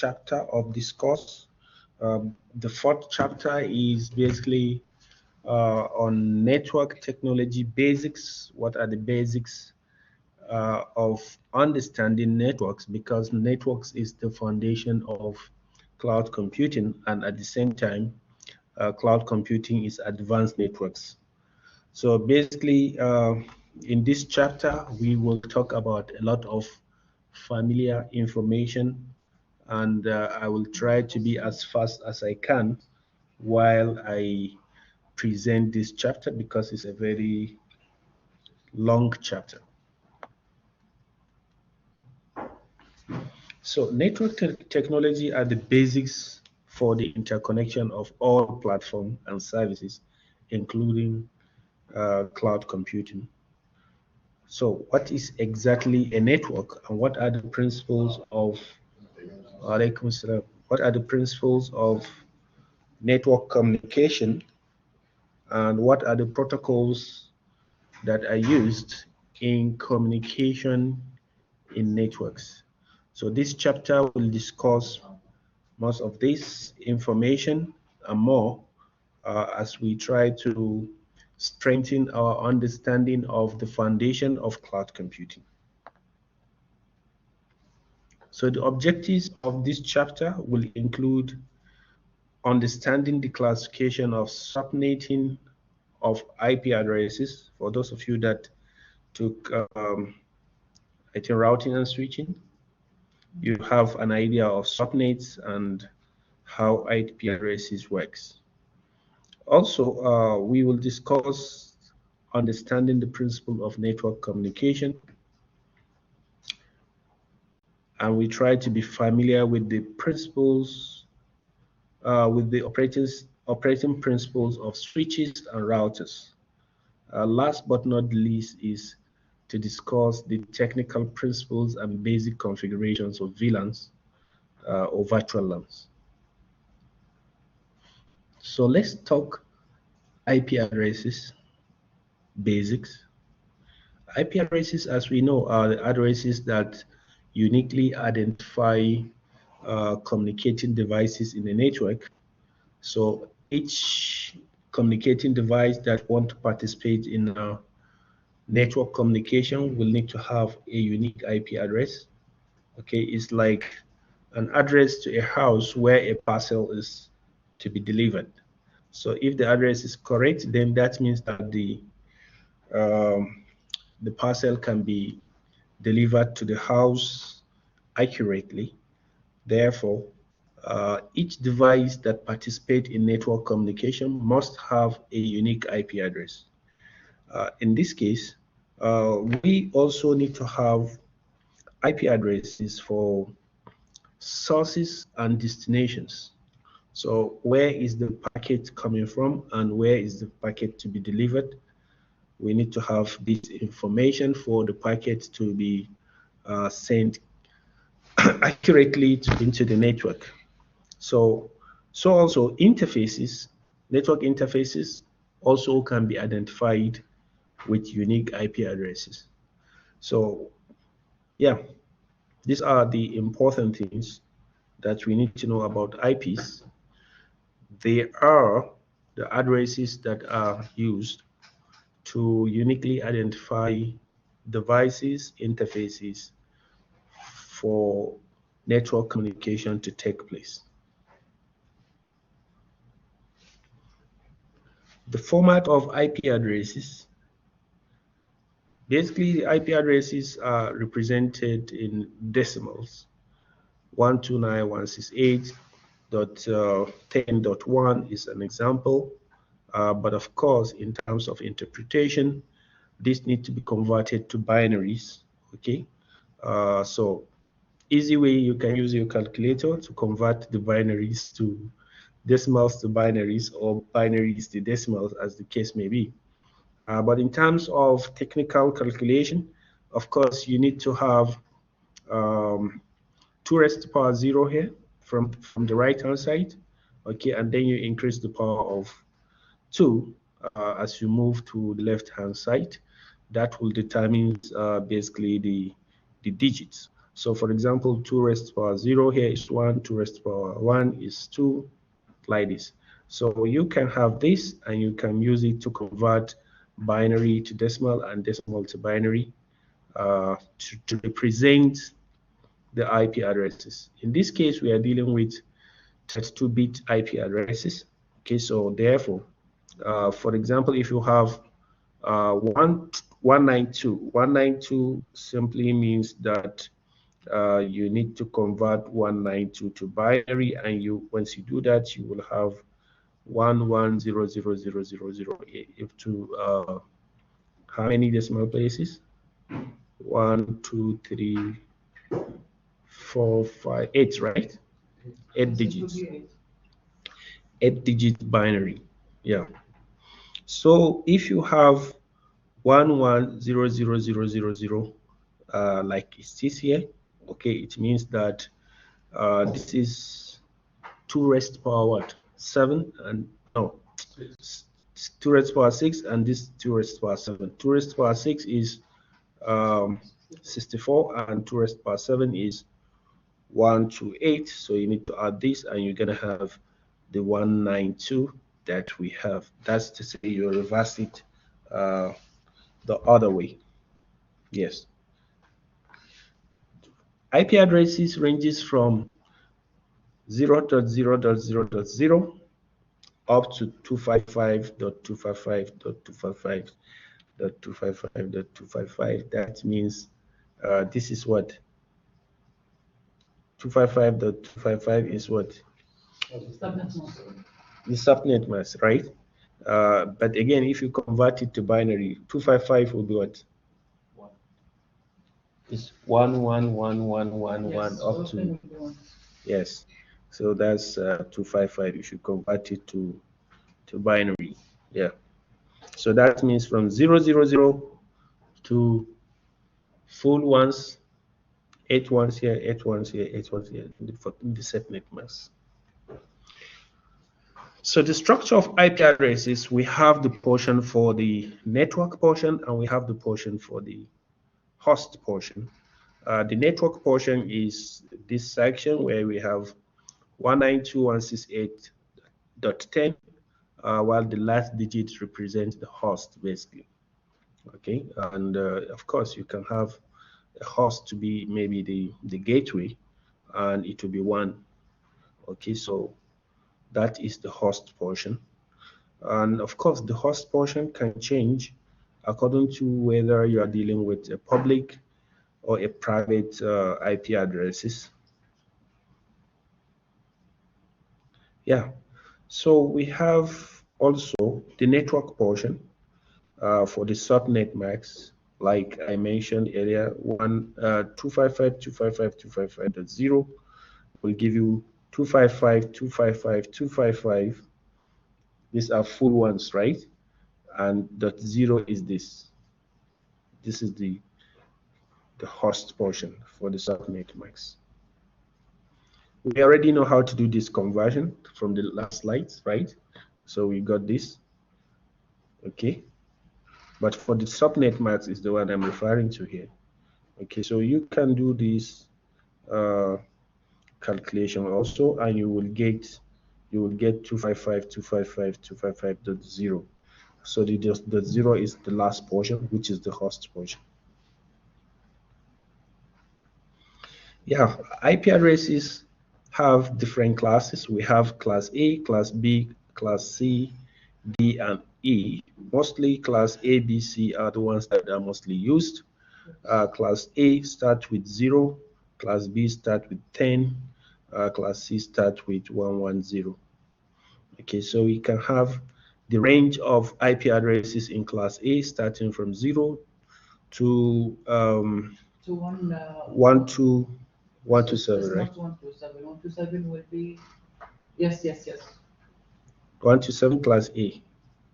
chapter of this course. The fourth chapter is basically on network technology basics. What are the basics of understanding networks? Because networks is the foundation of cloud computing, and at the same time, cloud computing is advanced networks. So basically, in this chapter, we will talk about a lot of familiar information, and I will try to be as fast as I can while I present this chapter because it's a very long chapter. So network technology are the basics for the interconnection of all platforms and services, including cloud computing. So what is exactly a network, and what are the principles of what are the principles of network communication, and what are the protocols that are used in communication in networks? So this chapter will discuss most of this information and more as we try to strengthen our understanding of the foundation of cloud computing. So the objectives of this chapter will include understanding the classification of subnetting of IP addresses. For those of you that took I think routing and switching, you have an idea of subnets and how IP addresses works. Also, we will discuss understanding the principle of network communication, and we try to be familiar with the principles, with the operating principles of switches and routers. Last but not least is to discuss the technical principles and basic configurations of VLANs or virtual LANs. So let's talk IP addresses basics. IP addresses, as we know, are the addresses that uniquely identify communicating devices in the network. So each communicating device that wants to participate in network communication will need to have a unique IP address. Okay, it's like an address to a house where a parcel is to be delivered. So if the address is correct, then that means that the parcel can be delivered to the house accurately. Therefore, each device that participates in network communication must have a unique IP address. In this case, we also need to have IP addresses for sources and destinations. So where is the packet coming from and where is the packet to be delivered? We need to have this information for the packet to be sent accurately into the network. So also interfaces, network interfaces also can be identified with unique IP addresses. So yeah, these are the important things that we need to know about IPs. They are the addresses that are used to uniquely identify devices, interfaces for network communication to take place. The format of IP addresses. Basically, the IP addresses are represented in decimals. 129.168.10.1 is an example, but of course, in terms of interpretation, this needs to be converted to binaries. Okay, so easy way you can use your calculator to convert the binaries to decimals to binaries, or binaries to decimals, as the case may be. But in terms of technical calculation, of course, you need to have 2 raised to the power 0 here from the right hand side, okay, and then you increase the power of 2 as you move to the left hand side. That will determine basically the digits. So for example, 2 raised to power 0 here is 1, 2 raised to power 1 is 2, like this. So you can have this and you can use it to convert binary to decimal and decimal to binary to represent the IP addresses. In this case, we are dealing with 32-bit IP addresses. Okay, so therefore, for example, if you have 192 simply means that you need to convert 192 to binary, and once you do that, you will have 11000000 to how many decimal places? 1, 2, 3, 4, 5, 8, right? 8 digits. 8-digit binary. Yeah. So if you have 110000, like it says here, okay, it means that this is 2 raised to power what? 7 and no, 2 raised to power 6 and this 2 raised to power 7. 2 raised to power 6 is 64 and 2 raised to power 7 is 128. So you need to add this and you're gonna have the 192 that we have. That's to say you reverse it the other way. Yes. IP addresses ranges from 0.0.0.0 up to 255.255.255.255.255. That means this is what 255.255 is what? The subnet mask, right? But again, if you convert it to binary, 255 will be what? It's 11111 up to, yes. So that's 255. You should convert it to binary. Yeah. So that means from 000 to full ones, 8 ones here, 8 ones here, 8 ones here in the subnet mask. So the structure of IP addresses, we have the portion for the network portion and we have the portion for the host portion. The network portion is this section where we have 192.168.10, while the last digit represents the host, basically. Okay, and of course you can have a host to be maybe the gateway, and it will be 1. Okay, so that is the host portion. And of course, the host portion can change according to whether you are dealing with a public or a private IP addresses. Yeah, so we have also the network portion for the subnet max, like I mentioned earlier, 255.255.255.0 will give you 255.255.255. These are full ones, right? And .0 is this. This is the host portion for the subnet max. We already know how to do this conversion from the last slides, right? So we got this. Okay. But for the subnet max is the one I'm referring to here. Okay, so you can do this calculation also, and you will get 255.255.255.0. So the 0 is the last portion, which is the host portion. Yeah, IP addresses have different classes. We have class A, class B, class C, D, and E. Mostly class A, B, C are the ones that are mostly used. Class A start with 0, class B start with 10, class C start with 110. Okay, so we can have the range of IP addresses in class A starting from 0 to 127, right? 127. 127 will be, yes. 127 class A.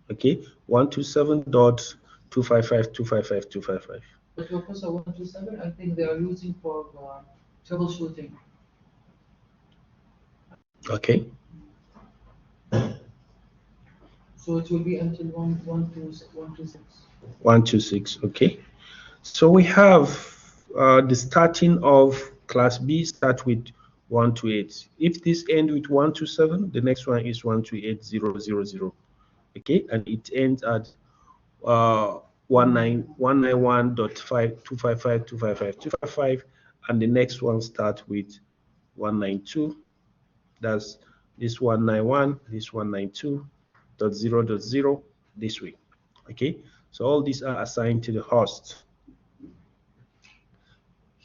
Okay, 127.255.255.255. But Professor, 127, I think they are using for troubleshooting. Okay. So it will be until 126. 126, okay. So we have the starting of Class B start with 128. If this end with 127, the next one is 128,000. Okay, and it ends at 191.255.255.255, and the next one starts with 192. That's this 191, this 192.0.0 this way. Okay, so all these are assigned to the host.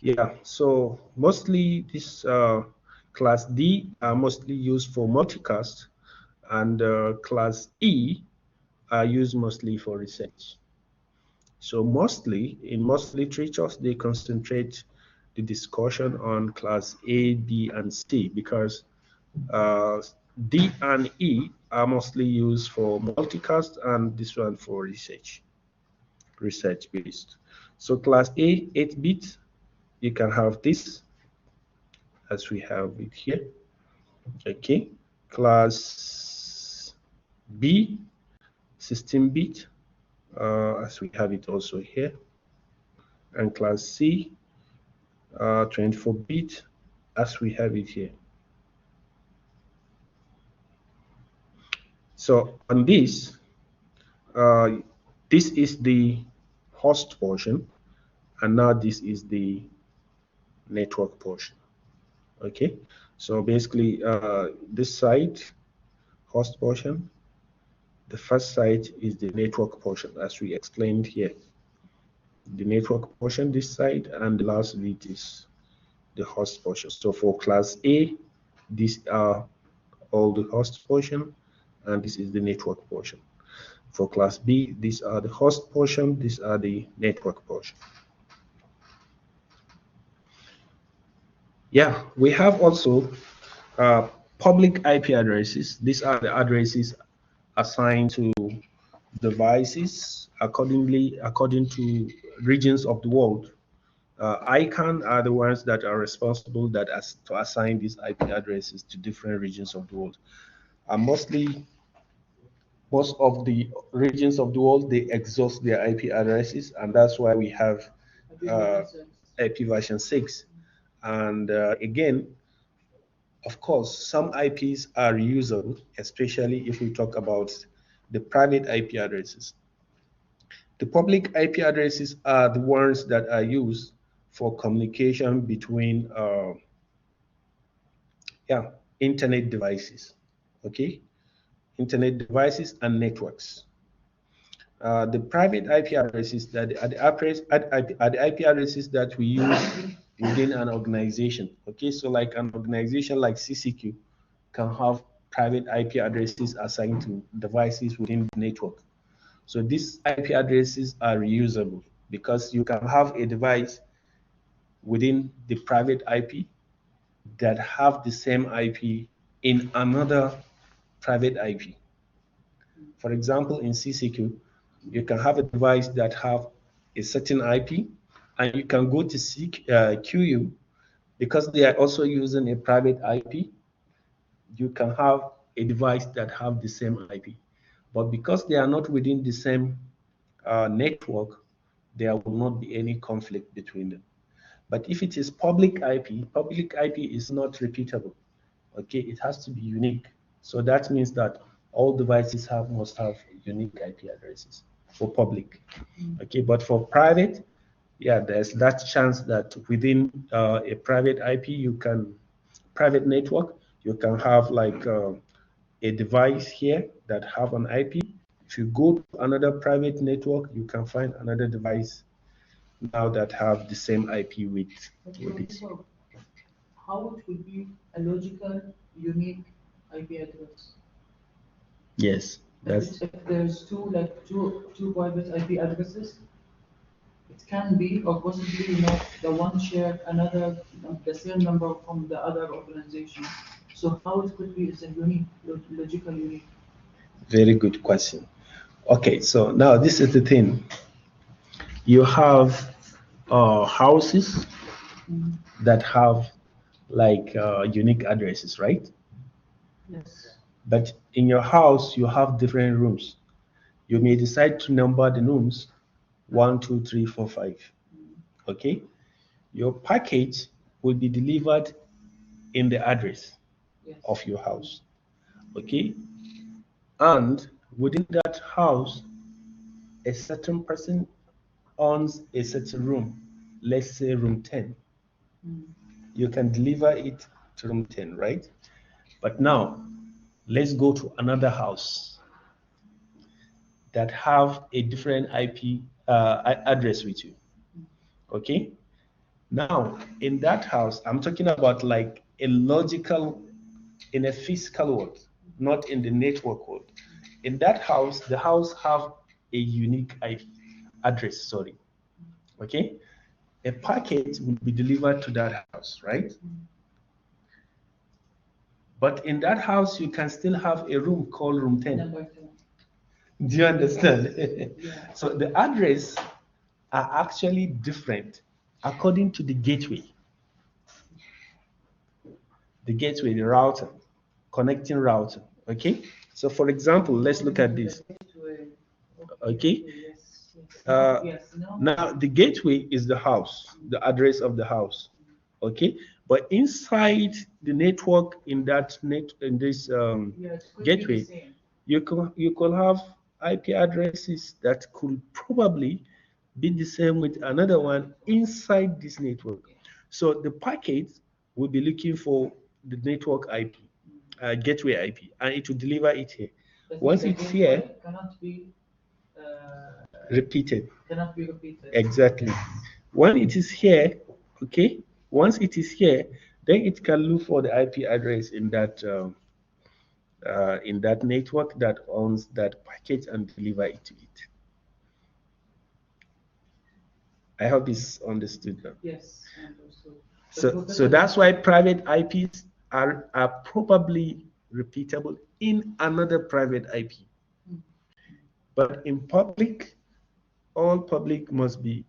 Yeah, so mostly this class D are mostly used for multicast, and class E are used mostly for research. So mostly, in most literatures, they concentrate the discussion on class A, B, and C because uh, D and E are mostly used for multicast and this one for research based. So class A, 8-bit, you can have this as we have it here. Okay. Class B, 16-bit, as we have it also here. And class C, 24-bit, as we have it here. So on this is the host portion, and now this is the network portion. Okay, so basically this side, host portion, the first side is the network portion, as we explained here. The network portion this side, and the last bit is the host portion. So for class A, these are all the host portion, and this is the network portion. For class B, these are the host portion, these are the network portion. Yeah, we have also public IP addresses. These are the addresses assigned to devices according to regions of the world. ICANN are the ones that are responsible to assign these IP addresses to different regions of the world. And most of the regions of the world, they exhaust their IP addresses, and that's why we have IP version 6. And again, of course, some IPs are reusable, especially if we talk about the private IP addresses. The public IP addresses are the ones that are used for communication between internet devices, okay? Internet devices and networks. The private IP addresses that are the IP addresses that we use within an organization. Okay, so like an organization like CCQ can have private IP addresses assigned to devices within the network. So these IP addresses are reusable because you can have a device within the private IP that have the same IP in another private IP. For example, in CCQ, you can have a device that have a certain IP, and you can go to QU because they are also using a private IP. You can have a device that have the same IP, but because they are not within the same network, there will not be any conflict between them. But if it is public IP is not repeatable. Okay, it has to be unique. So that means that all devices must have unique IP addresses for public. Okay, but for private, yeah, there's that chance that within a private IP, private network, you can have like a device here that have an IP. If you go to another private network, you can find another device now that have the same IP with it. How it would be a logical, unique IP address? Yes, that's If there's two private IP addresses, it can be or possibly the one share another the same number from the other organization. So how it could be is a unique, logical unique. very good question. Okay, so now this is the thing. You have houses that have like unique addresses, right? Yes. But in your house, you have different rooms. You may decide to number the rooms 1, 2, 3, 4, 5. Okay? Your package will be delivered in the address Yes. of your house. Okay? And within that house, a certain person owns a certain room, let's say room 10. You can deliver it to room 10, right? But now, let's go to another house that have a different IP address with you. Okay? Now, in that house, I'm talking about like a logical, in a physical world, not in the network world. In that house, the house have a unique IP address, sorry. Okay? A packet will be delivered to that house, right? But in that house, you can still have a room called room 10. Number 10. Do you understand? Yeah. So the address are actually different according to the gateway. The gateway, the router, connecting router. Okay. So for example, let's look at this. Okay. Yes. Yes. Now the gateway is the house, the address of the house. Okay. But inside the network in that this Yeah, it could be the gateway, same. you could have IP addresses that could probably be the same with another one inside this network. So the packet will be looking for the network IP, gateway IP, and it will deliver it here. That Once means the it's here, gateway cannot be repeated. repeated. Exactly. When it is here, okay, once it is here, then it can look for the IP address in that network that owns that packet and deliver it to it. I hope it's understood now. Yes, understood. So that's why private IPs are probably repeatable in another private IP. But in public, all public must be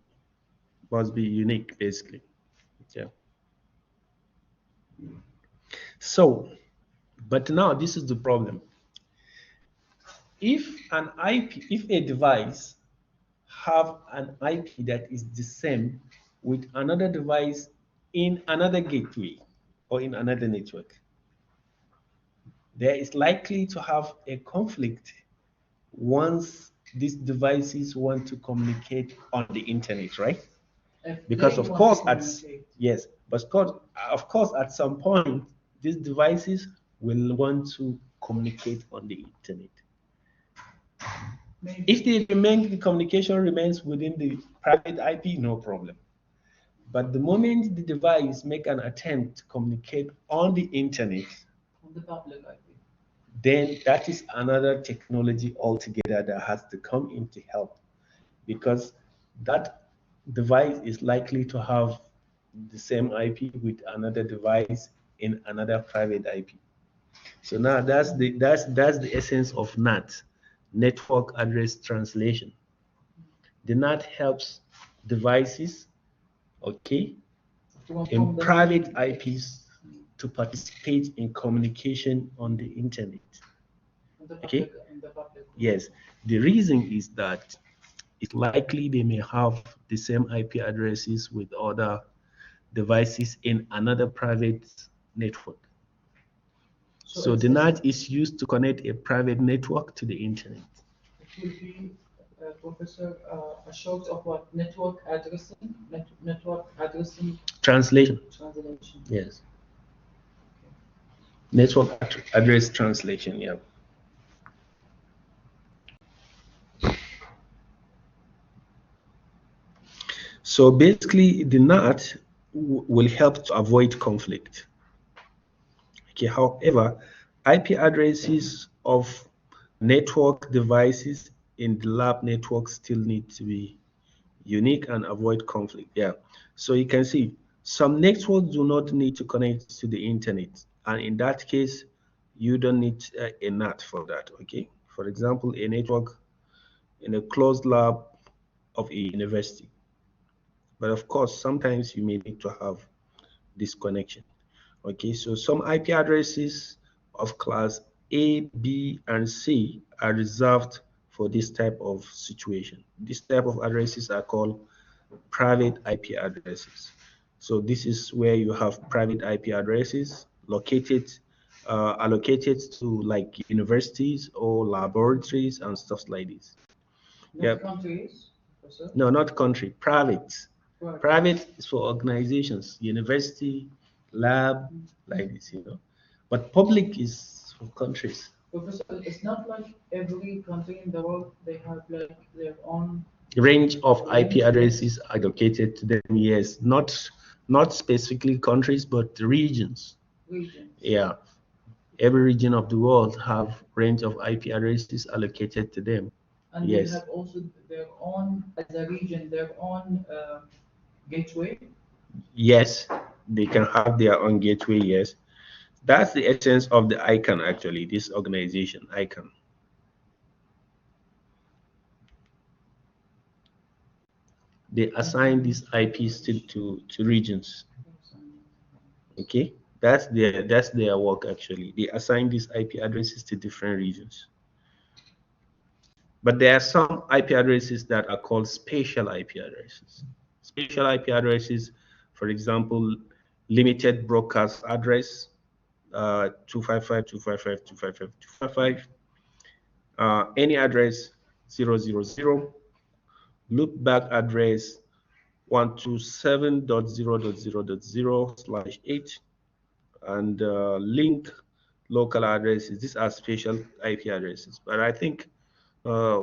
unique, basically. Yeah. So, but now this is the problem. If a device have an IP that is the same with another device in another gateway or in another network, there is likely to have a conflict once these devices want to communicate on the internet, right? Because of course, yes, but of course, at some point, these devices will want to communicate on the internet. Maybe. If the communication remains within the private IP, no problem. But the moment the device make an attempt to communicate on the internet, on the public IP, then that is another technology altogether that has to come in to help, because that device is likely to have the same IP with another device in another private IP. So now that's the essence of NAT, network address translation. The NAT helps devices, okay, in private IPs to participate in communication on the internet. Okay. Yes. The reason is that it's likely they may have the same IP addresses with other devices in another private network. So the NAT is used to connect a private network to the internet. It will be, Professor, a short of what? Network addressing? Network addressing? Translation. Translation. Yes. Network address translation, yeah. So basically, the NAT will help to avoid conflict. Okay, however, IP addresses of network devices in the lab network still need to be unique and avoid conflict. Yeah. So you can see some networks do not need to connect to the internet, and in that case, you don't need a NAT for that. Okay. For example, a network in a closed lab of a university. But of course, sometimes you may need to have this connection. Okay, so some IP addresses of class A, B, and C are reserved for this type of situation. This type of addresses are called private IP addresses. So this is where you have private IP addresses allocated to like universities or laboratories and stuff like this. Not Yep. countries, Professor. No, not country, private. Right. Private is for organizations, university, lab, like this, But public is for countries. Professor, it's not like every country in the world they have like their own Range of IP range. Yes. addresses allocated to them, yes. Not specifically countries, but regions. Regions. Yeah. Every region of the world have range of IP addresses allocated to them. And they Yes. have also their own, as a region, their own gateway. Yes, they can have their own gateway, yes. That's the essence of the ICANN, actually, this organization, ICANN. They assign these IPs to regions. Okay, that's their work, actually. They assign these IP addresses to different regions. But there are some IP addresses that are called spatial IP addresses. Spatial IP addresses, for example, limited broadcast address, 255.255.255.255, any address 000, loopback address 127.0.0.0/8, and link local addresses. These are spatial IP addresses. But I think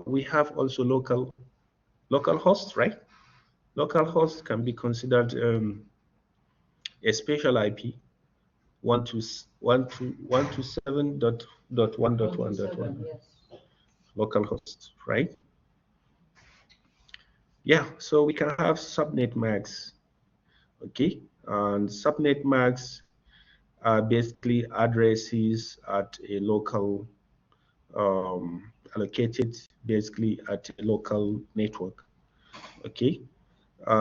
we have also local hosts, right? Local host can be considered a spatial IP, 127.1.1.1. Yes. Local host, right? Yeah, so we can have subnet mags, okay? And subnet mags are basically addresses at a local, allocated basically at a local network, okay?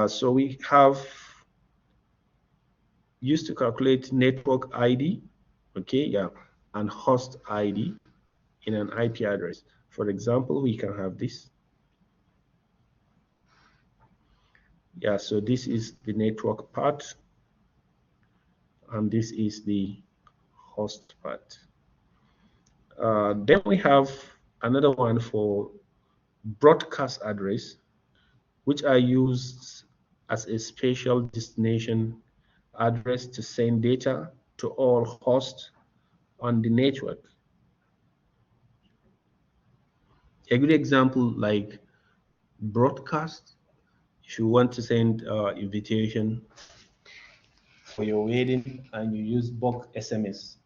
So we have used to calculate network ID, okay, yeah, and host ID in an IP address. For example, we can have this. Yeah, so this is the network part, and this is the host part. Then we have another one for broadcast address, which are used as a spatial destination address to send data to all hosts on the network. A good example, like broadcast, if you want to send invitation for your wedding and you use bulk SMS.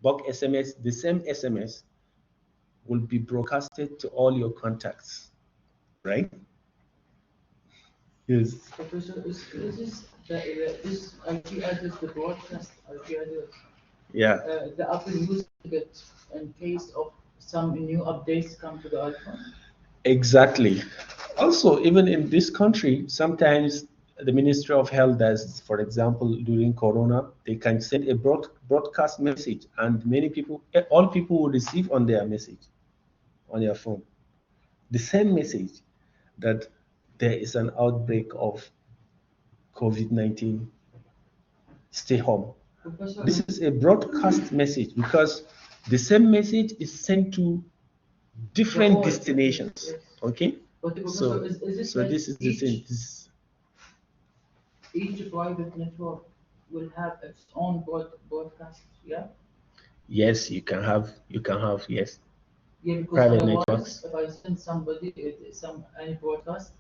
Bulk SMS, the same SMS will be broadcasted to all your contacts, right? Yes. Professor, is this IP address, the broadcast IP address, Yeah, the Apple using it in case of some new updates come to the iPhone? exactly. Also, even in this country, sometimes the Ministry of Health does, for example, during Corona, they can send a broadcast message, and many people, all people will receive on their message, on their phone, the same message that there is an outbreak of COVID-19, stay home. Professor, This is a broadcast message because the same message is sent to different all, destinations. yes. Okay, But Professor, so is it so like this is the thing. each private network will have its own broadcast? Yeah. Yes, you can have yes, Yeah, because private otherwise, networks. if I send somebody any broadcast,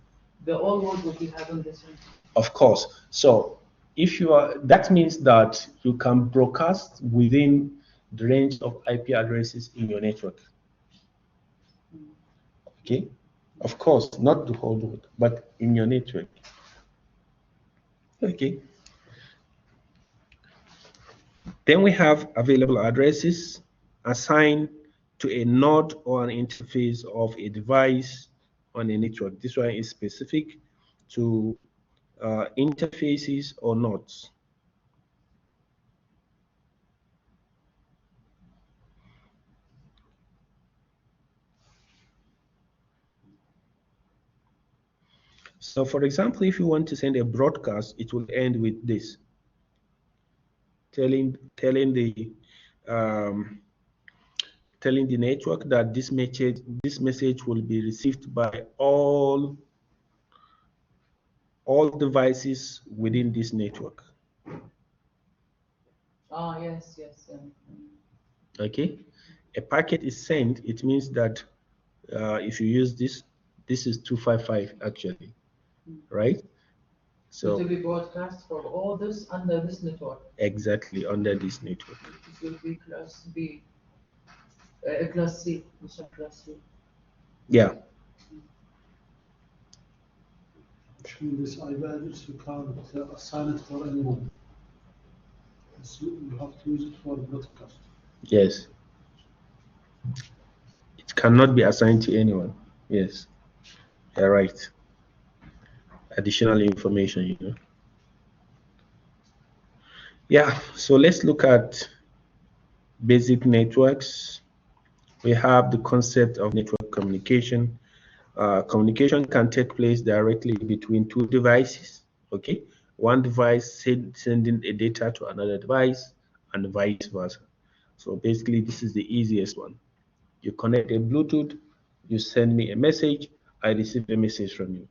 the whole world will be having the same. Of course. So if you are, that means that you can broadcast within the range of IP addresses in your network. Okay, of course, not the whole world, but in your network. Okay. Then we have available addresses assigned to a node or an interface of a device on a network. This one is specific to interfaces or nodes. So for example, if you want to send a broadcast, it will end with this, telling um, the network that this message will be received by all devices within this network. Ah, yes, yes. Okay, a packet is sent. It means that if you use this is 255 actually, right? So it So will be broadcast for all this under this network. exactly under this network. This will be class B, class C, this one class C. Yeah. Which means this IP address you can't assign it for anyone. You have to use it for broadcast. Yes. It cannot be assigned to anyone. Yes. You're right. Additional information. Yeah. So let's look at basic networks. We have the concept of network communication. Communication can take place directly between two devices. Okay, one device sending a data to another device, and vice versa. So basically, this is the easiest one. You connect a Bluetooth, you send me a message, I receive a message from you.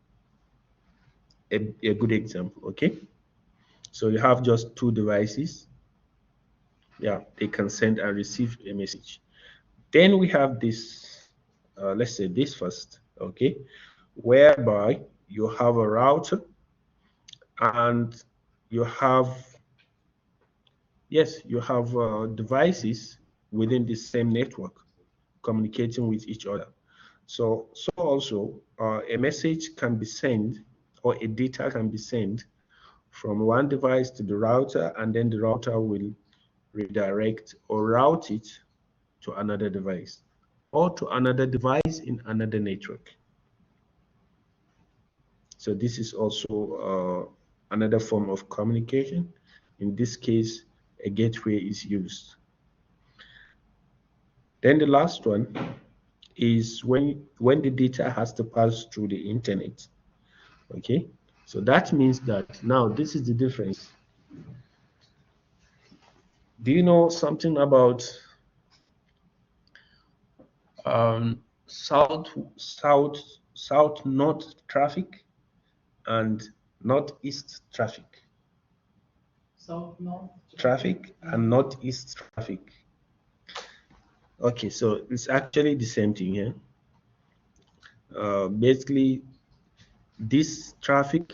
A good example. Okay, so you have just two devices. Yeah, they can send and receive a message. Then we have this, let's say this first, okay, whereby you have a router and you have, yes, you have devices within the same network communicating with each other. So also a message can be sent, or a data can be sent from one device to the router, and then the router will redirect or route it to another device, or to another device in another network. So this is also another form of communication. In this case, a gateway is used. Then the last one is when the data has to pass through the internet. Okay, so that means that now this is the difference. Do you know something about south north traffic and northeast traffic? South, north, Traffic and northeast traffic. Okay, so it's actually the same thing here. Basically, this traffic,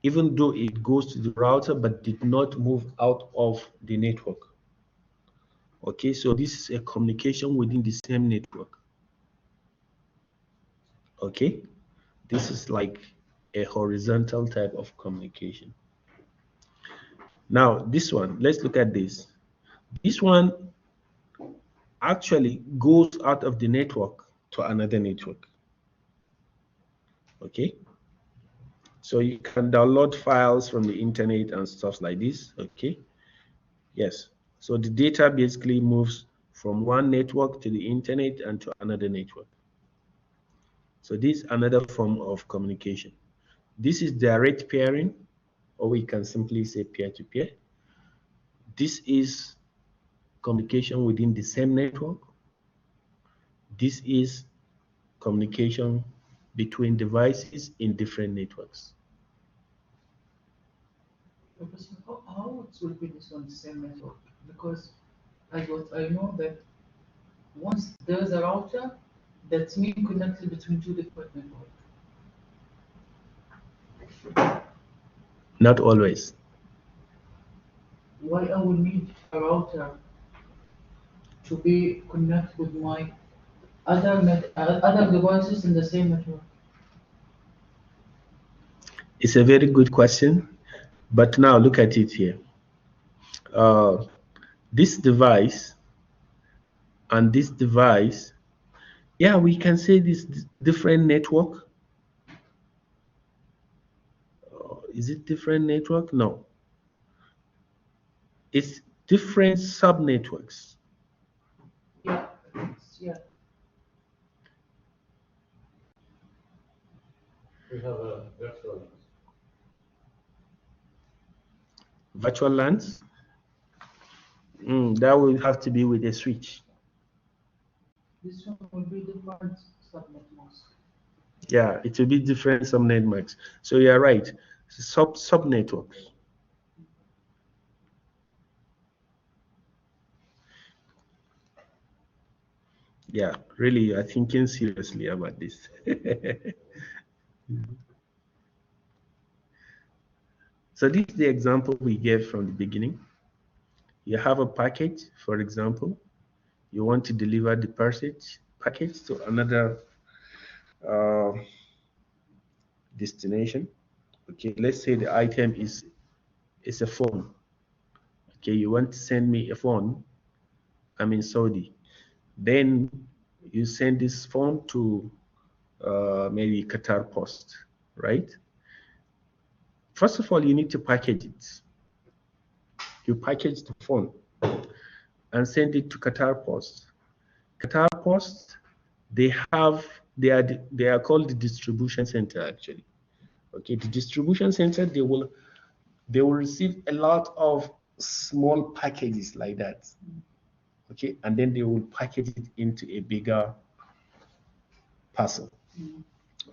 even though it goes to the router but did not move out of the network. Okay, so this is a communication within the same network. Okay, this is like a horizontal type of communication. Now, this one, let's look at this. This one actually goes out of the network to another network. Okay, so you can download files from the internet and stuff like this. Okay, yes. So the data basically moves from one network to the internet and to another network. So this is another form of communication. This is direct pairing, or we can simply say peer-to-peer. This is communication within the same network. This is communication between devices in different networks. Professor, how it will be this on the same network? Because as what I know that once there's a router, that's mean connected between two different networks. Not always. Why I will need a router to be connected with my other devices in the same network? It's a very good question, but now look at it here. Uh, this device and this device, yeah, we can say this different network. Is it different network? No. It's different subnetworks. Yeah, yeah. We have a virtual. Virtual LANs? That will have to be with a switch. This one will be different subnet mask. Yeah, it will be different subnet max. So you're right. Sub networks. Yeah, really, you are thinking seriously about this. So this is the example we gave from the beginning. You have a package, for example, you want to deliver the package to another uh, destination. Okay, let's say the item is a phone. Okay, you want to send me a phone. I'm in Saudi. Then you send this phone to maybe Qatar Post, right? First of all, you need to package it. You package the phone and send it to Qatar Post. Qatar Post, they are called the distribution center actually. Okay, the distribution center they will receive a lot of small packages like that. Okay, and then they will package it into a bigger parcel.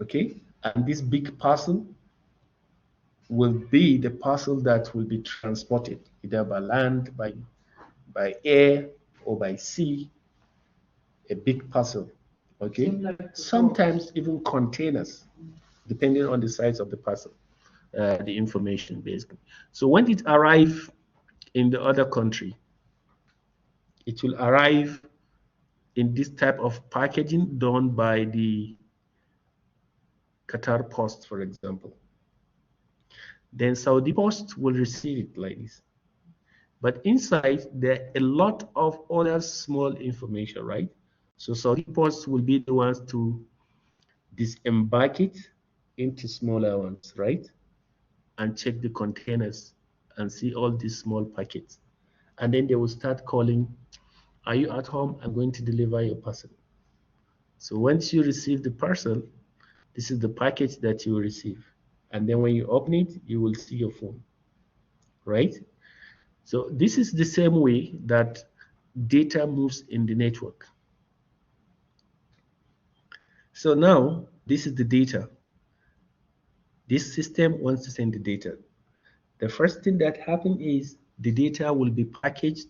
Okay, and this big parcel will be the parcel that will be transported either by land, by air, or by sea. A big parcel. Okay, Like sometimes even containers, depending on the size of the parcel, the information basically. So when it arrives in the other country, it will arrive in this type of packaging done by the Qatar Post, for example. Then Saudi Post will receive it like this. But inside, there are a lot of other small information, right? So Saudi Post will be the ones to disembark it into smaller ones, right? And check the containers and see all these small packets. And then they will start calling, are you at home? I'm going to deliver your parcel. So once you receive the parcel, this is the package that you will receive. And then when you open it, you will see your phone, right? So this is the same way that data moves in the network. So now this is the data. This system wants to send the data. The first thing that happens is the data will be packaged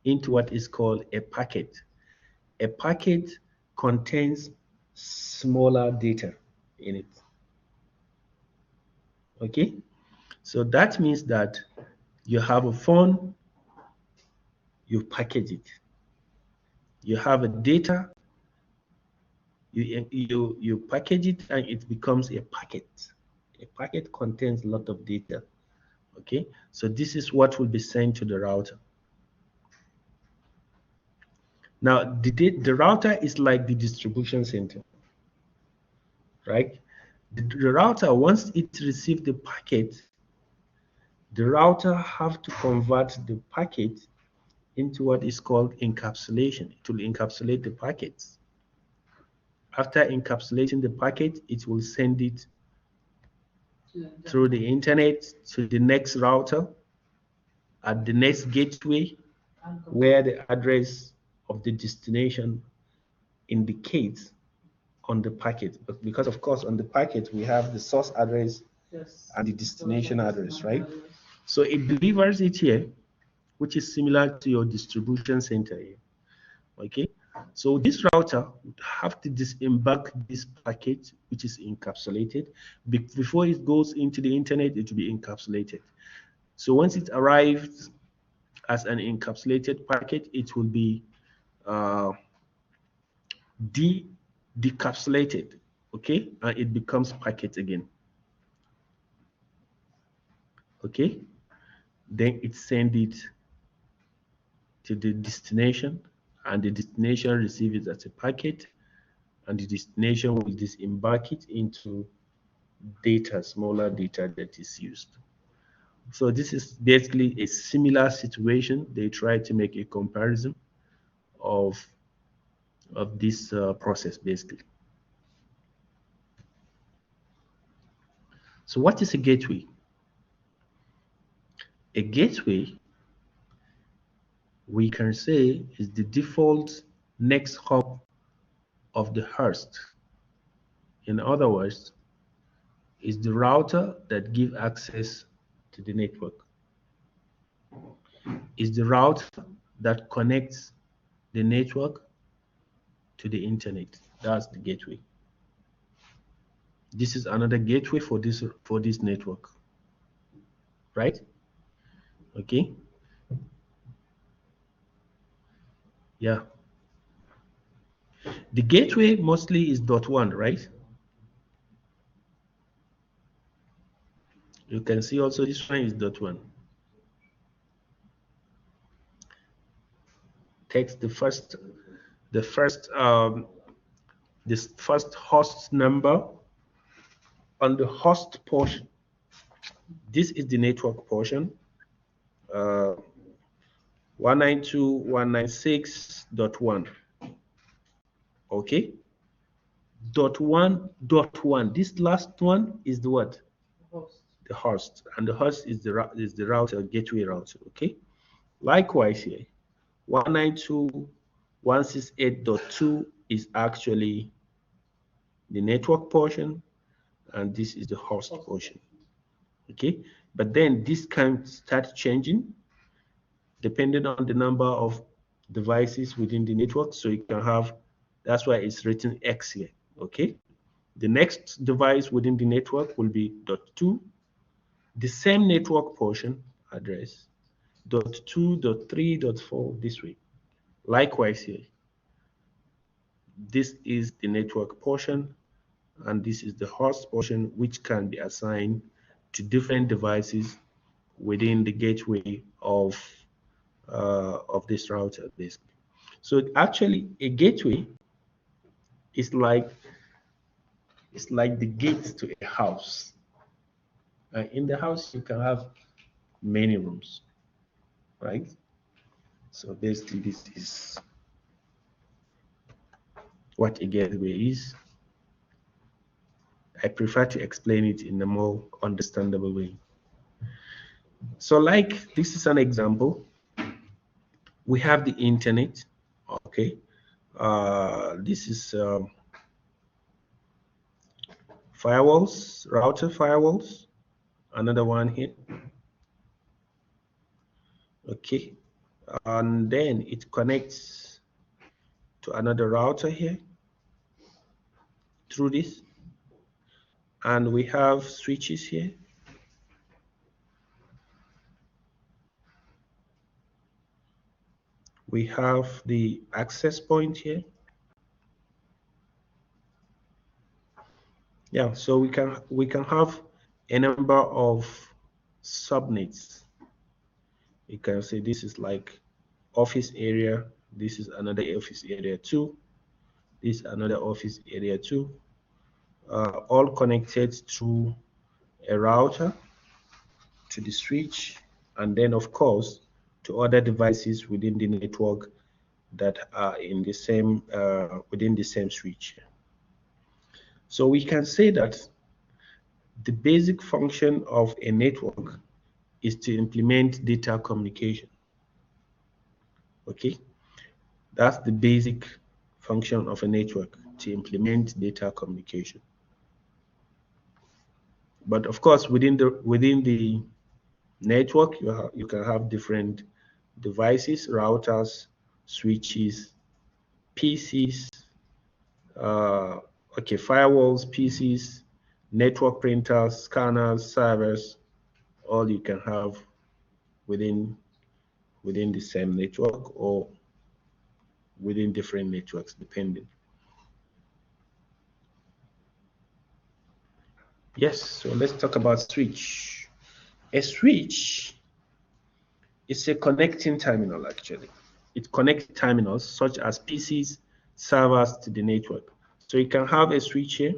into what is called a packet. A packet contains smaller data in it. Okay? So that means that you have a phone, you package it. You have a data, you package it and it becomes a packet. A packet contains a lot of data. Okay? So this is what will be sent to the router. Now, the router is like the distribution center, right? The router, once it receives the packet, the router have to convert the packet into what is called encapsulation. It will encapsulate the packets. After encapsulating the packet, it will send it through the internet to the next router at the next gateway where the address of the destination indicates on the packet. But because of course on the packet we have the source address and the destination address, right? So it delivers it here, which is similar to your distribution center here. Okay, so this router would have to disembark this packet, which is encapsulated. Before it goes into the internet, it will be encapsulated. So once it arrives as an encapsulated packet, it will be uh, decapsulated, okay, and it becomes packet again. Okay, then it send it to the destination, and the destination receives it as a packet, and the destination will disembark it into data, smaller data that is used. So this is basically a similar situation. They try to make a comparison of this process basically. So what is a gateway? A gateway, we can say, is the default next hop of the host. In other words, is the router that gives access to the network. Is the router that connects the network to the internet. That's the gateway. This is another gateway for this network, right? Okay. Yeah. The gateway mostly is .1, right? You can see also this one is .1. Takes this first host number on the host portion. This is the network portion. 192.196.1. Okay. .1.1. This last one is the what? The host, and the host is the router, gateway router. Okay. Likewise here, 192.168.2 is actually the network portion, and this is the host portion. Okay, but then this can start changing depending on the number of devices within the network. So you can have, that's why it's written X here. Okay, the next device within the network will be .2, the same network portion address, .2, .3, .4, this way. Likewise here, this is the network portion, and this is the host portion, which can be assigned to different devices within the gateway of this router, basically. So actually, a gateway is like the gate to a house. In the house, you can have many rooms, right? So basically, this is what a gateway is. I prefer to explain it in a more understandable way. So like, this is an example. We have the internet, okay. This is firewalls, router firewalls, another one here, okay. And then it connects to another router here through this, and we have switches here. We have the access point here. Yeah, so we can have a number of subnets. You can say this is like office area, this is another office area too, this is another office area too, all connected through a router to the switch, and then of course to other devices within the network that are in the same within the same switch. So we can say that the basic function of a network is to implement data communication. Okay, that's the basic function of a network, to implement data communication. But of course, within the network, you can have different devices, routers, switches, PCs, okay, firewalls, PCs, network printers, scanners, servers, all you can have within the same network or within different networks, depending. Yes, so let's talk about switch. A switch is a connecting terminal, actually. It connects terminals such as PCs, servers to the network. So you can have a switch here.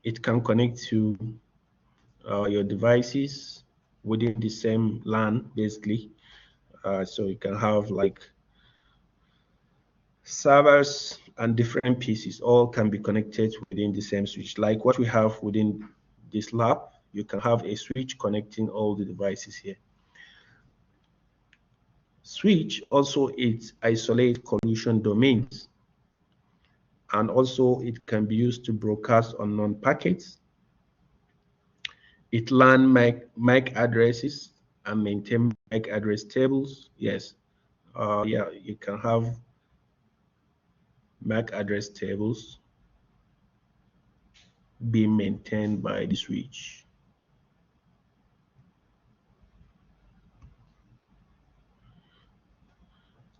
It can connect to your devices within the same LAN, basically. So you can have like servers and different PCs all can be connected within the same switch. Like what we have within this lab, you can have a switch connecting all the devices here. Switch also it isolate collision domains, and also it can be used to broadcast unknown packets. It learn MAC addresses and maintain MAC address tables. Yes, yeah, you can have MAC address tables being maintained by the switch.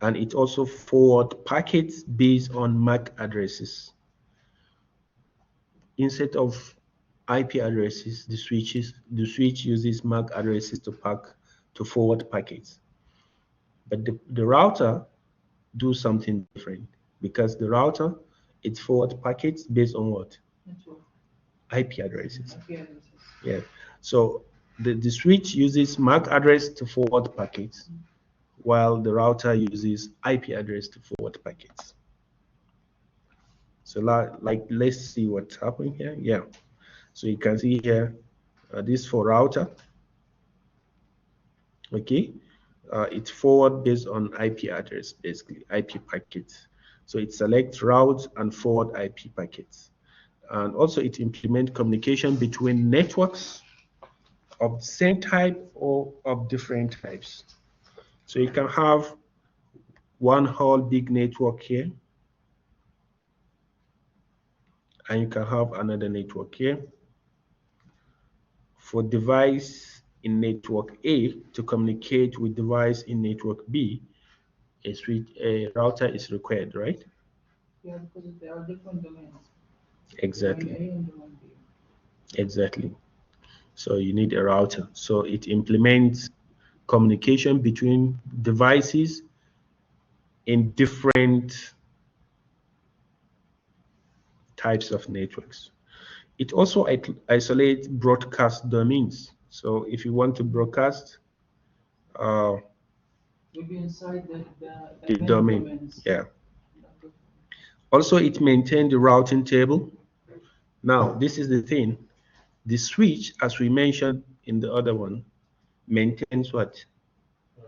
And it also forward packets based on MAC addresses. Instead of IP addresses, the switch uses MAC addresses to forward packets. But the router do something different, because the router it forward packets based on what? Network. IP addresses. IP addresses. Yeah. So the switch uses MAC address to forward packets, while the router uses IP address to forward packets. So like let's see what's happening here. Yeah. So you can see here, this for router. Okay. It's forward based on IP address, basically IP packets. So it selects routes and forward IP packets. And also it implements communication between networks of the same type or of different types. So you can have one whole big network here, and you can have another network here. For device in network A to communicate with device in network B, a router is required, right? Yeah, because there are different domains. Exactly. Domain A and domain B. Exactly. So you need a router. So it implements communication between devices in different types of networks. It also isolates broadcast domains. So if you want to broadcast Will be inside the main domain, domains. yeah. Also, it maintains the routing table. Now, this is the thing. The switch, as we mentioned in the other one, maintains what?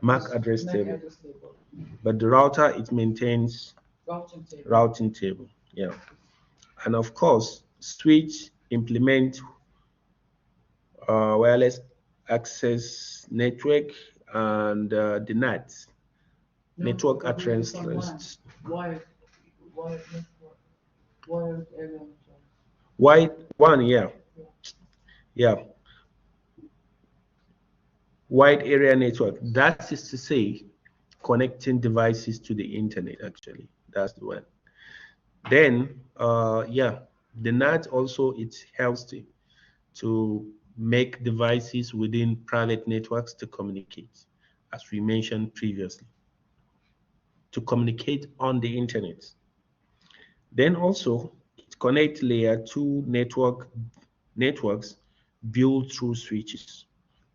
MAC address MAC table. address table. But the router, it maintains Routing table. routing table. Yeah. And of course, switch implement wireless access network and the NAT, No, network but we use on address. wired network, wired area network. White one, yeah. Yeah. Yeah. Wide area network. That is to say, connecting devices to the internet, actually. That's the one. Then, yeah, the NAT also, it helps to make devices within private networks to communicate, as we mentioned previously, to communicate on the internet. Then also, it connects layer 2 networks built through switches.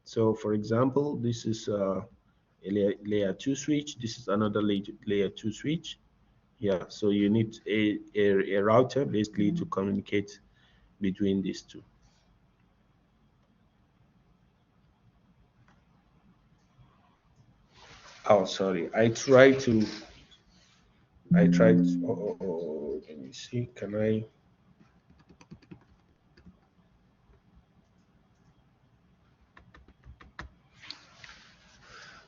So for example, this is a layer 2 switch. This is another layer 2 switch. Yeah, so you need a router basically to communicate between these two. Oh, sorry. Let me see. Can I?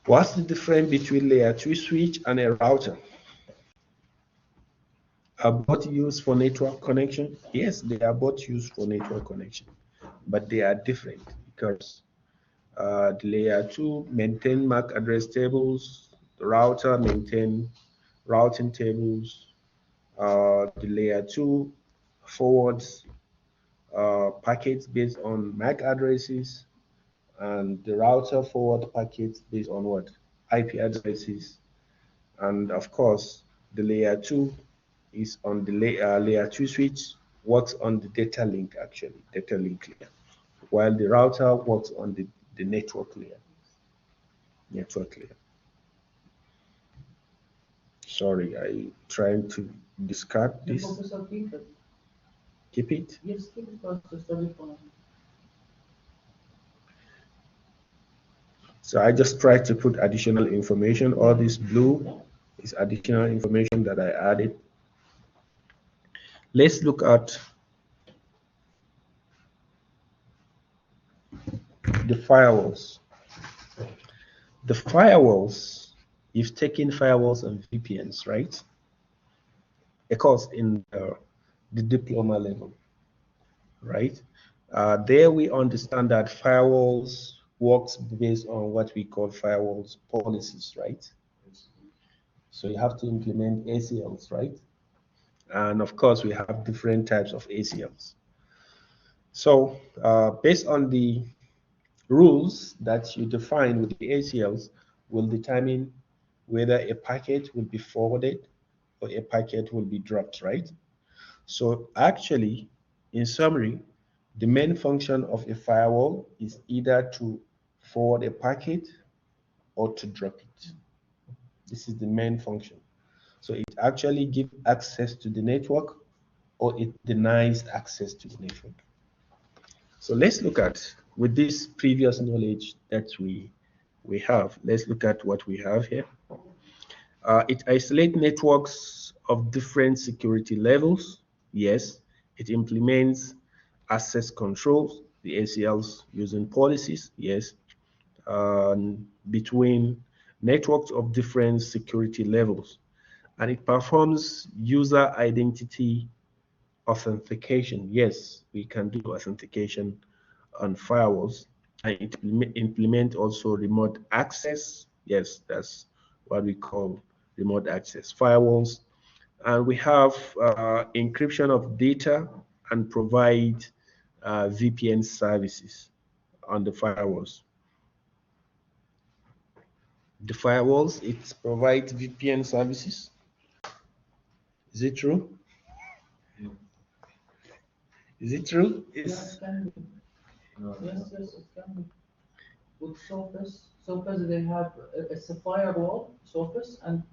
What's the difference between layer 2 switch and a router? Are both used for network connection? Yes, they are both used for network connection, but they are different because the layer 2 maintain MAC address tables, the router maintain routing tables, the layer 2 forwards packets based on MAC addresses, and the router forward packets based on what? IP addresses. And of course, the layer 2 is on the layer 2 switch, works on the data link, actually, data link layer, while the router works on the network layer. Sorry, I trying to discard this. Professor, keep it. Keep it. Yes, keep it as the study point. So I just try to put additional information. All this blue is additional information that I added. Let's look at the firewalls. The firewalls, you've taken firewalls and VPNs, right? Of course, in the diploma level, right? There we understand that firewalls works based on what we call firewalls policies, right? So you have to implement ACLs, right? And of course, we have different types of ACLs. So based on the rules that you define with the ACLs will determine whether a packet will be forwarded or a packet will be dropped, right? So actually, in summary, the main function of a firewall is either to forward a packet or to drop it. This is the main function. So it actually gives access to the network or it denies access to the network. So let's look at, with this previous knowledge that we have, let's look at what we have here. It isolates networks of different security levels. Yes. It implements access controls, the ACLs using policies. Yes. Between networks of different security levels. And it performs user identity authentication. Yes, we can do authentication on firewalls, and implement also remote access. Yes, that's what we call remote access firewalls. And we have encryption of data and provide VPN services on the firewalls. The firewalls, it provides VPN services. Is it true? Is it true? Yes, it can be. Yes, it can be. With Surface they have it's a firewall Surface, and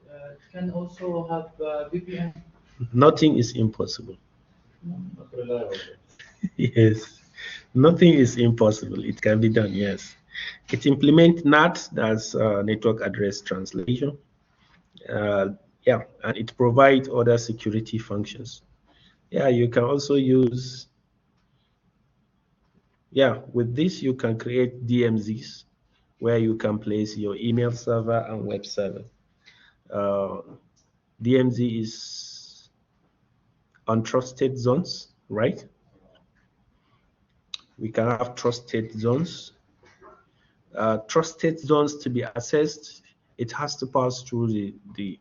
it can also have VPN. Nothing is impossible. Not reliable. Yes, nothing is impossible. It can be done. Yes, it implements NAT, that's network address translation. Yeah, and it provides other security functions. Yeah, you can also use. Yeah, with this you can create DMZs where you can place your email server and web server. DMZ is untrusted zones, right? We can have trusted zones. Trusted zones to be accessed, it has to pass through the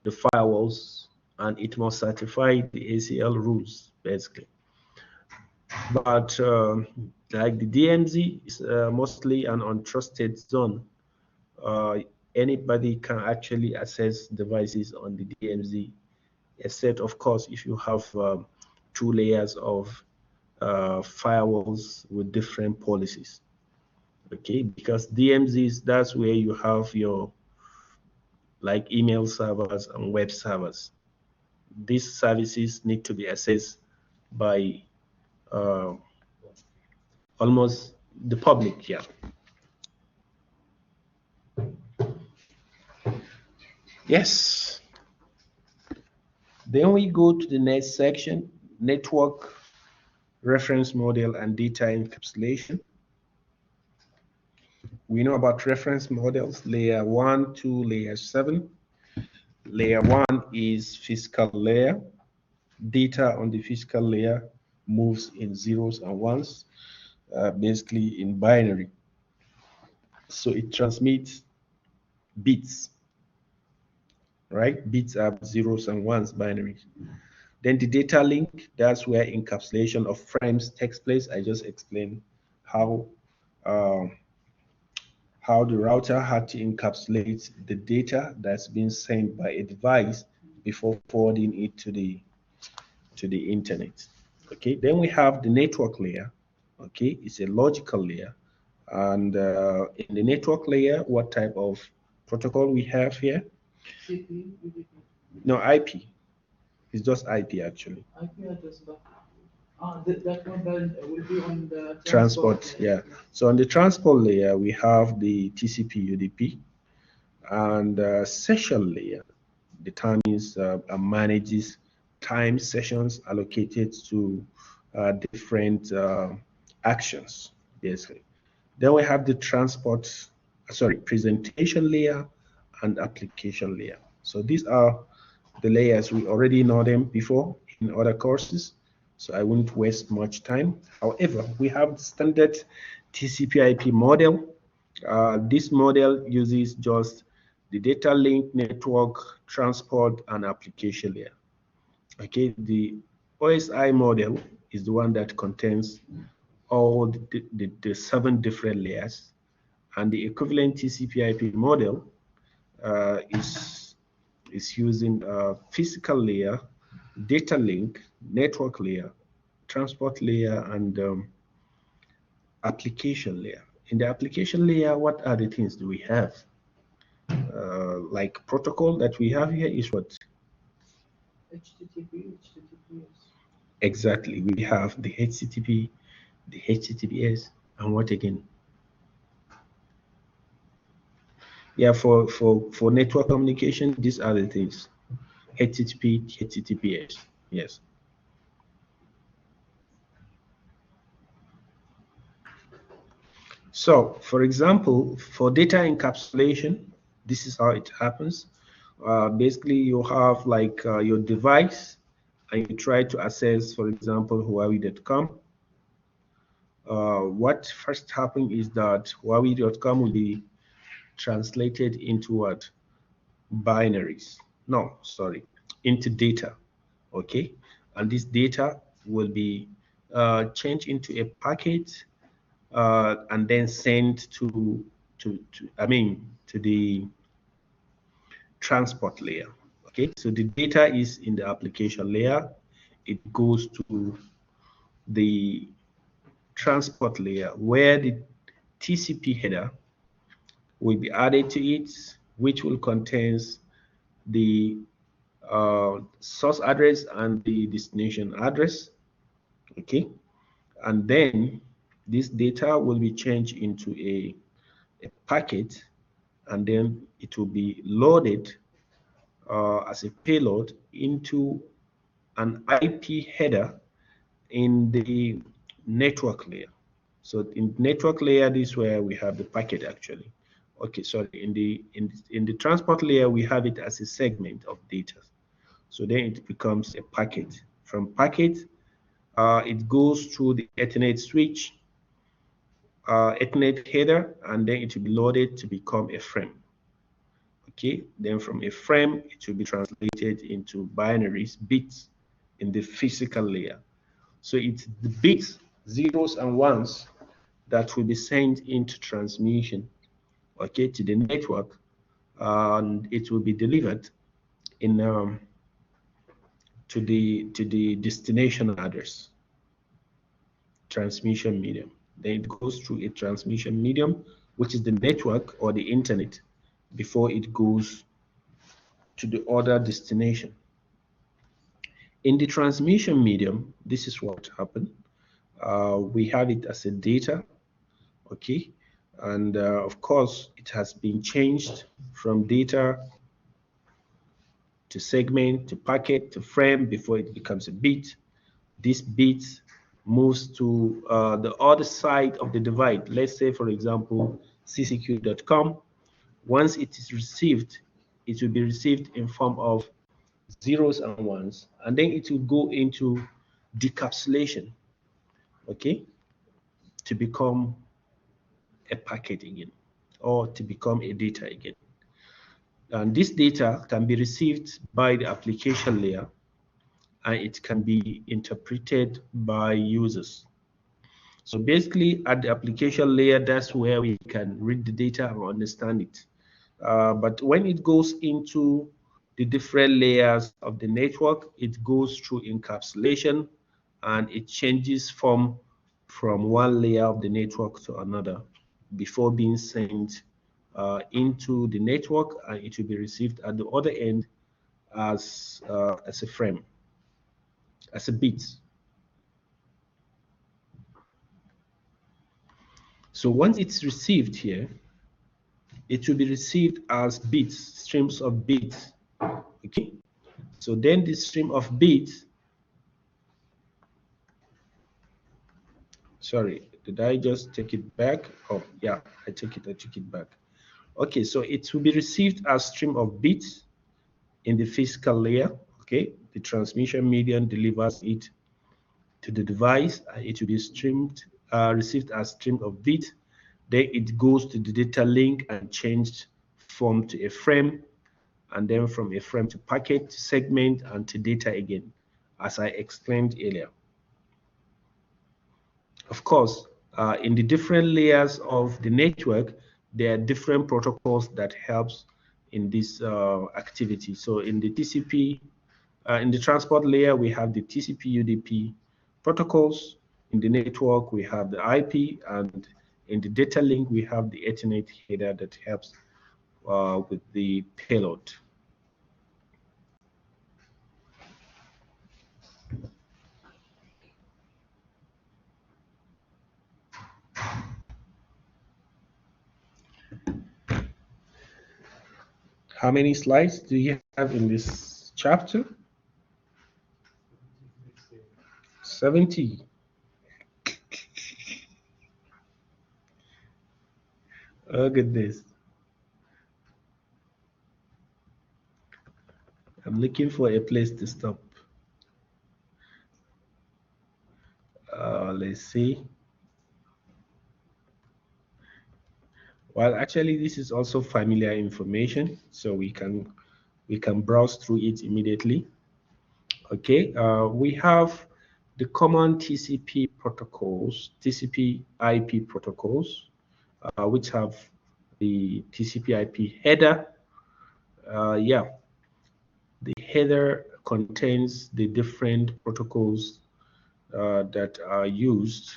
firewalls, and it must satisfy the ACL rules, basically. But like the DMZ is mostly an untrusted zone. Anybody can actually access devices on the DMZ, except of course if you have 2 layers of firewalls with different policies. Okay, because DMZs, that's where you have your like email servers and web servers. These services need to be accessed by almost the public, yeah. Yes. Then we go to the next section, network reference model and data encapsulation. We know about reference models, layer 1 to layer 7. Layer 1 is physical layer. Data on the physical layer moves in zeros and ones, basically in binary. So it transmits bits, right? Bits are zeros and ones, binary. Then the data link, that's where encapsulation of frames takes place. I just explained how the router had to encapsulate the data that's been sent by a device before forwarding it to the internet. Okay, then we have the network layer. Okay, it's a logical layer, and in the network layer, what type of protocol we have here? CP, UDP. No, IP. It's just IP actually. IP address, but that one will be on the Transport, yeah. So on the transport layer, we have the TCP UDP, and session layer determines and manages time sessions allocated to different actions, basically. Then we have the presentation layer and application layer. So these are the layers. We already know them before in other courses, so I won't waste much time. However, we have the standard TCP/IP model. This model uses just the data link, network, transport, and application layer. Okay, the OSI model is the one that contains all the 7 different layers, and the equivalent TCP/IP model is using a physical layer, data link, network layer, transport layer, and application layer. In the application layer, what are the things do we have? Like protocol that we have here is what? HTTP, HTTPS. Exactly. We have the HTTP, the HTTPS, and what again? Yeah, for network communication, these are the things. HTTP, HTTPS. Yes. So, for example, for data encapsulation, this is how it happens. Basically, you have like your device, and you try to access, for example, Huawei.com. What first happens is that Huawei.com will be translated into what? Binaries. No, sorry, into data. Okay, and this data will be changed into a packet and then sent to the transport layer. Okay, so the data is in the application layer. It goes to the transport layer where the TCP header will be added to it, which will contain the source address and the destination address. Okay, and then this data will be changed into a packet, and then it will be loaded as a payload into an IP header in the network layer. So in network layer, this is where we have the packet actually. Okay, sorry, in the transport layer, we have it as a segment of data. So then it becomes a packet. From packet, it goes through the Ethernet switch, Ethernet header, and then it will be loaded to become a frame. Okay, then from a frame, it will be translated into binaries, bits in the physical layer. So it's the bits, zeros and ones, that will be sent into transmission, okay, to the network, and it will be delivered in to the destination address, transmission medium. Then it goes through a transmission medium, which is the network or the internet, before it goes to the other destination. In the transmission medium, this is what happened. We have it as a data, okay, and of course it has been changed from data to segment to packet to frame before it becomes a bit. This bit moves to the other side of the divide. Let's say, for example, ccq.com. Once it is received, it will be received in form of zeros and ones, and then it will go into decapsulation, okay, to become a packet again, or to become a data again. And this data can be received by the application layer, and it can be interpreted by users. So basically, at the application layer, that's where we can read the data and understand it. But when it goes into the different layers of the network, it goes through encapsulation, and it changes from one layer of the network to another before being sent into the network, and it will be received at the other end as a frame, as a bit. So once it's received here, it will be received as bits, streams of bits. Okay, so then this stream of bits, sorry, did I just take it back? Oh yeah, I took it back. Okay, so it will be received as stream of bits in the physical layer. Okay, the transmission medium delivers it to the device, and it will be received as stream of bits. Then it goes to the data link and changed form to a frame, and then from a frame to packet, to segment, and to data again, as I explained earlier. Of course, in the different layers of the network, there are different protocols that helps in this activity. So in the TCP, in the transport layer, we have the TCP UDP protocols. In the network, we have the IP, and in the data link, we have the Ethernet header that helps with the payload. How many slides do you have in this chapter? 70. Oh goodness. I'm looking for a place to stop. Let's see. Well, actually, this is also familiar information, so we can browse through it immediately. Okay, we have the common TCP protocols, TCP IP protocols, which have the TCP IP header. Yeah, the header contains the different protocols that are used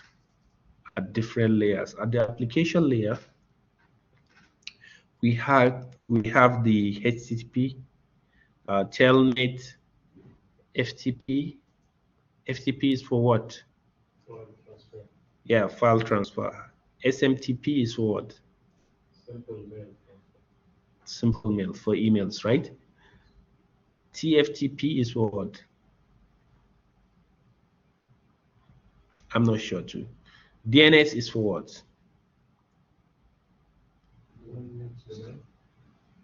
at different layers. At the application layer, we have the HTTP, Telnet, FTP. FTP is for what? File transfer. Yeah, file transfer. SMTP is for what? Simple mail transfer. Simple mail, for emails, right? TFTP is for what? I'm not sure too. DNS is for what?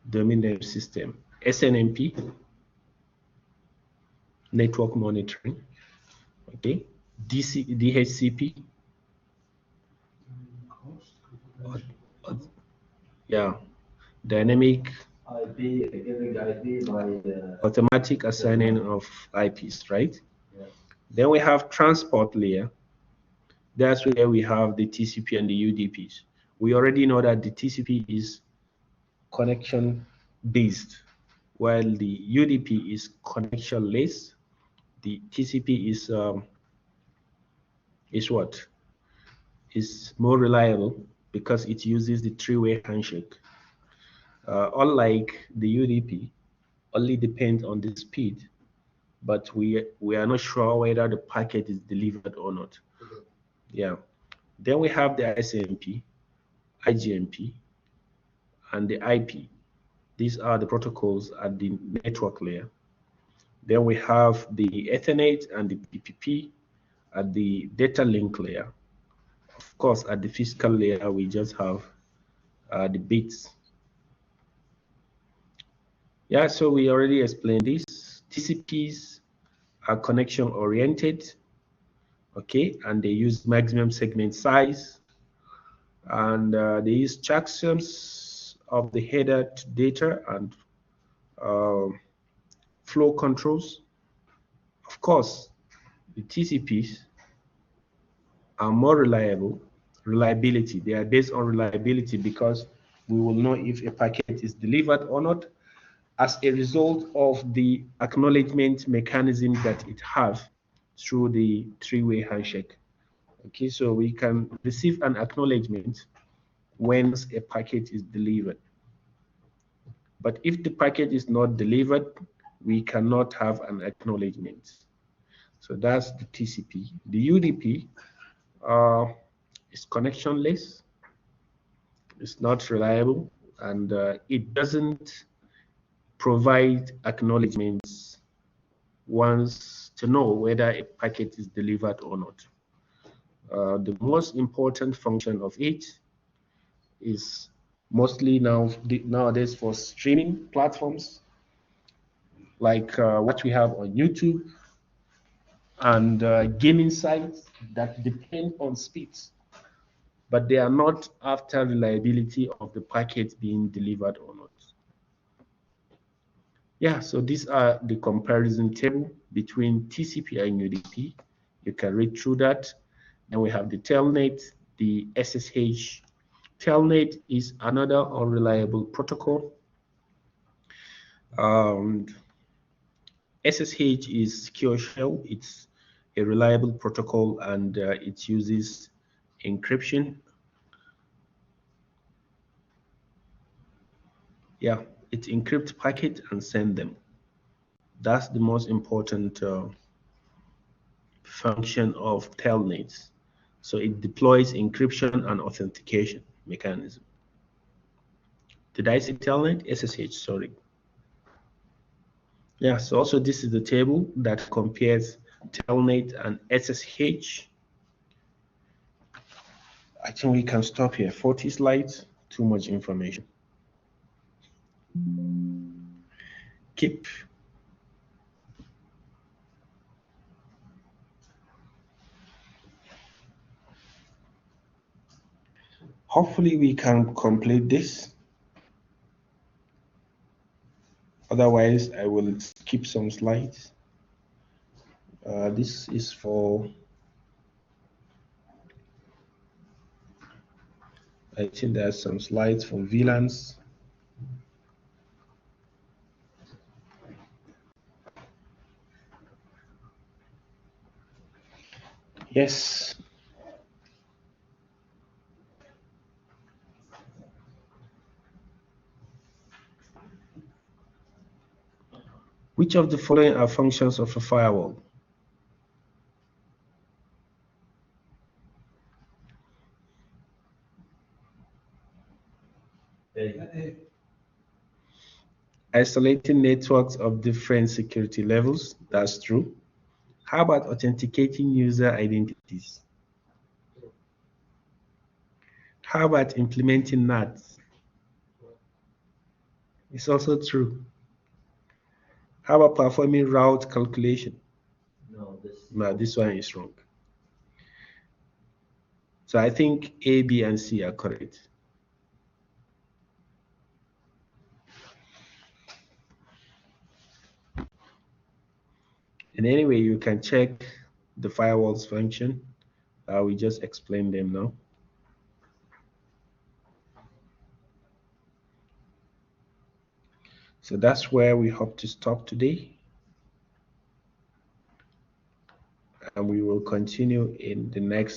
Domain name system. SNMP, network monitoring. Okay. DHCP. Yeah. Dynamic IP, giving IP by automatic assigning of IPs, right? yeah. Then we have transport layer. That's where we have the TCP and the UDPs. We already know that the TCP is connection based, while the UDP is connectionless. The TCP is what? Is more reliable because it uses the three-way handshake. Unlike the UDP, only depends on the speed, but we are not sure whether the packet is delivered or not. Yeah. Then we have the SMP, IGMP, and the IP. These are the protocols at the network layer. Then we have the Ethernet and the PPP at the data link layer. Of course, at the physical layer, we just have the bits. Yeah, so we already explained this. TCPs are connection oriented, okay, and they use maximum segment size, and they use checksums of the header to data and flow controls. Of course, the TCPs are more reliability. They are based on reliability because we will know if a packet is delivered or not as a result of the acknowledgement mechanism that it has through the three-way handshake. Okay, so we can receive an acknowledgement when a packet is delivered. But if the packet is not delivered, we cannot have an acknowledgement. So that's the TCP. The UDP is connectionless, it's not reliable, and it doesn't provide acknowledgements once to know whether a packet is delivered or not. The most important function of it is mostly nowadays for streaming platforms like what we have on YouTube and gaming sites that depend on speeds, but they are not after reliability of the packet being delivered or not. Yeah, so these are the comparison table between TCP and UDP. You can read through that. Then we have the telnet, the SSH. Telnet is another unreliable protocol. SSH is secure shell. It's a reliable protocol, and it uses encryption. Yeah, it encrypts packets and send them. That's the most important function of telnets. So it deploys encryption and authentication mechanism. Did I say telnet? SSH, sorry. Yeah, so also this is the table that compares telnet and SSH. I think we can stop here. 40 slides, too much information. Keep. Hopefully we can complete this. Otherwise, I will skip some slides. This is for, I think there's some slides for VLANs. Yes. Which of the following are functions of a firewall? Isolating networks of different security levels, that's true. How about authenticating user identities? How about implementing NATs? It's also true. How about performing route calculation? No, this one is wrong. So I think A, B, and C are correct. And anyway, you can check the firewall's function. We just explained them now. So that's where we hope to stop today. And we will continue in the next